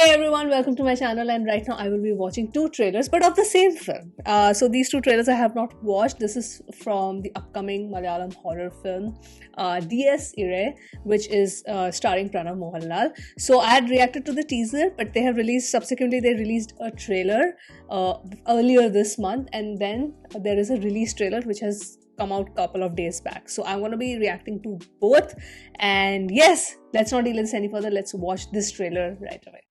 Hey everyone, welcome to my channel, and right now I will be watching two trailers but of the same film. So these two trailers I have not watched. This is from the upcoming Malayalam horror film DS Ire, which is starring Pranav Mohanlal. So I had reacted to the teaser, but they released a trailer earlier this month, and then there is a release trailer which has come out a couple of days back. So I'm going to be reacting to both, and yes, let's not delay this any further. Let's watch this trailer right away.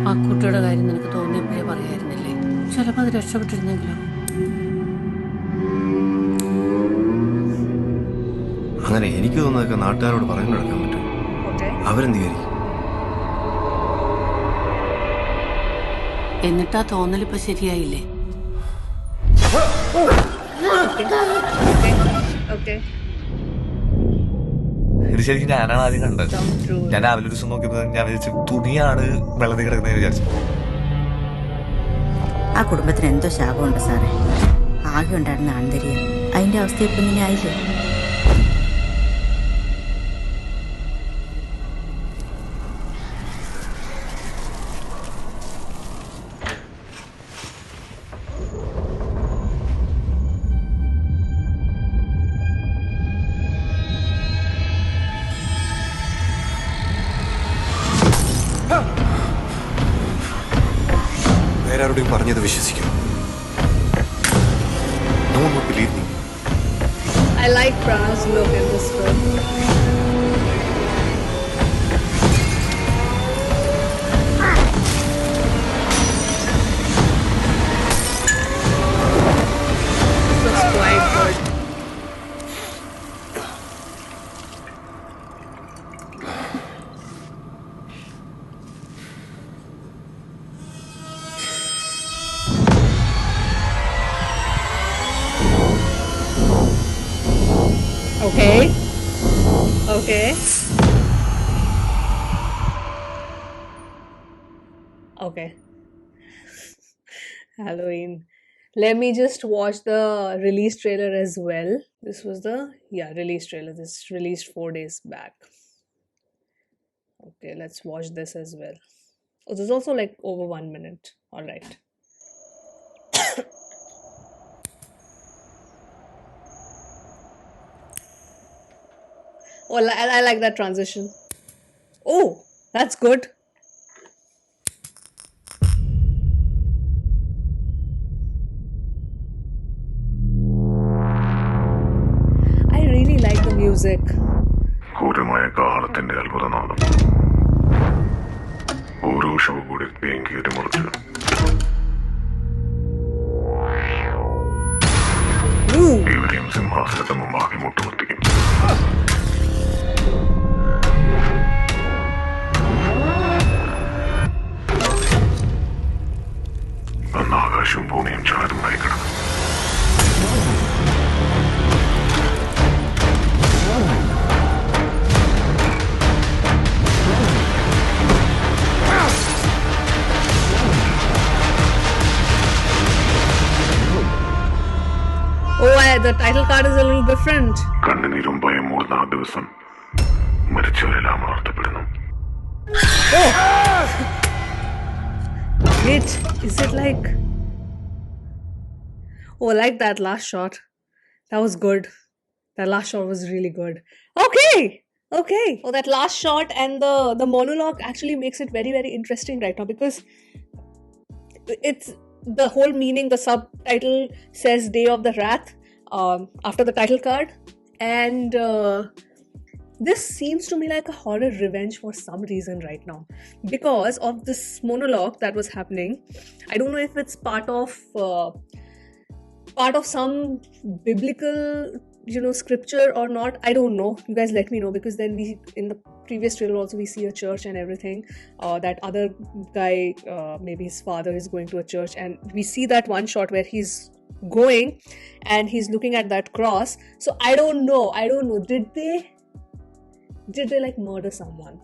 ആ കുട്ടിയുടെ കാര്യം നിനക്ക് തോന്നിയപ്പോഴേ പറയായിരുന്നില്ലേ? ചിലപ്പോൾ അത് രക്ഷപ്പെട്ടിരുന്നെങ്കിലോ? അങ്ങനെ എനിക്ക് തോന്നുന്നതൊക്കെ നാട്ടുകാരോട് പറഞ്ഞു നടക്കാൻ പറ്റും. അവരെന്ത് വിചാരിക്കും? എന്നിട്ടാ തോന്നലിപ്പോ ശരിയായില്ലേ? ഇത് ശരിക്കും ഞാനാണ് ആദ്യം കണ്ടത്. ഞാൻ രാവിലെ ഒരു ദിവസം നോക്കിയപ്പോ ഞാൻ വിചാരിച്ചു തുണിയാണ് വെള്ളത്തിൽ കിടക്കുന്നത് വിചാരിച്ചു. ആ കുടുംബത്തിന് എന്തോ ശാപമുണ്ട് സാറേ. ആകെ ഉണ്ടായിരുന്ന ആന്തരികം അതിന്റെ അവസ്ഥ ഇപ്പൊ ഇങ്ങനെ ആയില്ലേ? വേറാരോടും പറഞ്ഞത് വിശ്വസിക്കും. No one would believe me. I like Pranav's look in this film. This looks quite good. Okay. Halloween. Let me just watch the release trailer as well. This was the release trailer. This released 4 days back. Okay, let's watch this as well. Oh, this is also like over 1 minute. All right. Oh, I like that transition. Oh, that's good. I really like the music. ക്രൂരമായ കാലത്തിന്റെ അത്ഭുതനാദം ഓരോ show കൂടി പേങ്കേറി മുറിച്ച് ഇവരെയും സിംഹാസനത്തിന് മുമ്പാകെ മുട്ടുകുത്തിക്കും. അന്ന് ആകാശവും ഭൂമിയും ചാരുമായി കിടക്കും. The title card is a little different. കണ്ണുനീരും ഭയം മൂടുന്ന ആ ദിവസം മരിച്ചവരെല്ലാം ഉണർത്തപ്പെടുന്നു. Wait, is it like... Oh, I like that last shot. That was good. That last shot was really good. Okay. Oh, that last shot and the monologue actually makes it very, very interesting right now, because it's the whole meaning. The subtitle says Day of the Wrath after the title card, and this seems to me like a horror revenge for some reason right now, because of this monologue that was happening. I don't know if it's part of some biblical scripture or not. I don't know. You guys let me know, because then we, in the previous trailer also, we see a church and everything. That other guy, maybe his father is going to a church, and we see that one shot where he's going, and he's looking at that cross. So I don't know. Did they like murder someone?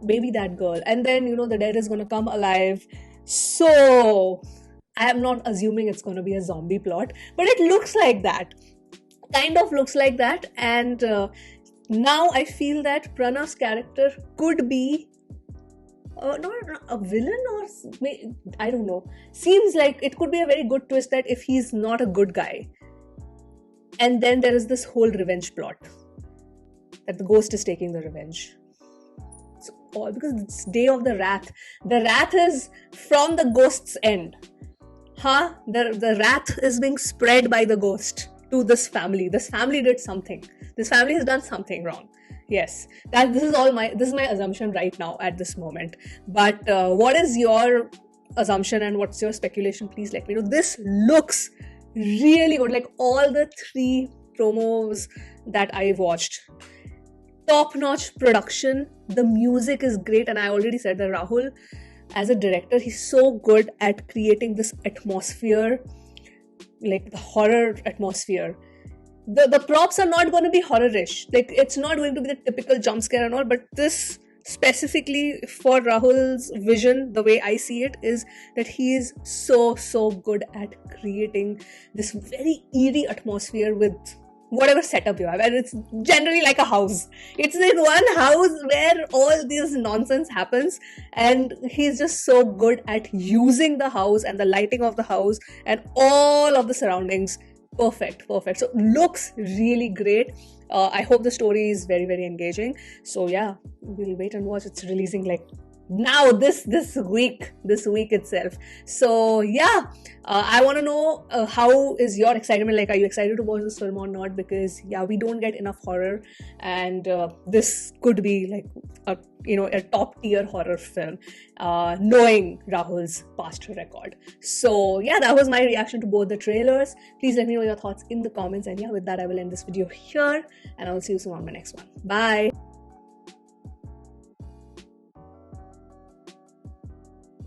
Maybe that girl. And then, the dead is going to come alive. So I am not assuming it's going to be a zombie plot, but it looks like that. Kind of looks like that. And now I feel that Pranav's character could be not a villain, or I don't know. Seems like it could be a very good twist that if he's not a good guy. And then there is this whole revenge plot that the ghost is taking the revenge. So, all because it's Day of the Wrath. The wrath is from the ghost's end. The wrath is being spread by the ghost to this family. This family did something. This family has done something wrong. Yes, this is my assumption right now at this moment. But what is your assumption and what's your speculation? Please let me know. This looks really good. Like all the 3 promos that I've watched, top-notch production. The music is great, and I already said that Rahul, as a director, he's so good at creating this atmosphere, like the horror atmosphere. The props are not going to be horror-ish. Like, it's not going to be the typical jump scare and all, but this specifically for Rahul's vision, the way I see it, is that he is so good at creating this very eerie atmosphere with whatever setup you have. And it's generally like a house. It's like one house where all this nonsense happens, and he's just so good at using the house and the lighting of the house and all of the surroundings. Perfect. So looks really great. I hope the story is very, very engaging. So yeah, we'll wait and watch. It's releasing like now this week itself. So yeah, I want to know how is your excitement. Like, are you excited to watch this film or not? Because yeah, we don't get enough horror, and this could be like a top tier horror film, knowing Rahul's past record. So yeah, that was my reaction to both the trailers. Please let me know your thoughts in the comments, and yeah, with that I will end this video here, and I'll see you soon on my next one. Bye.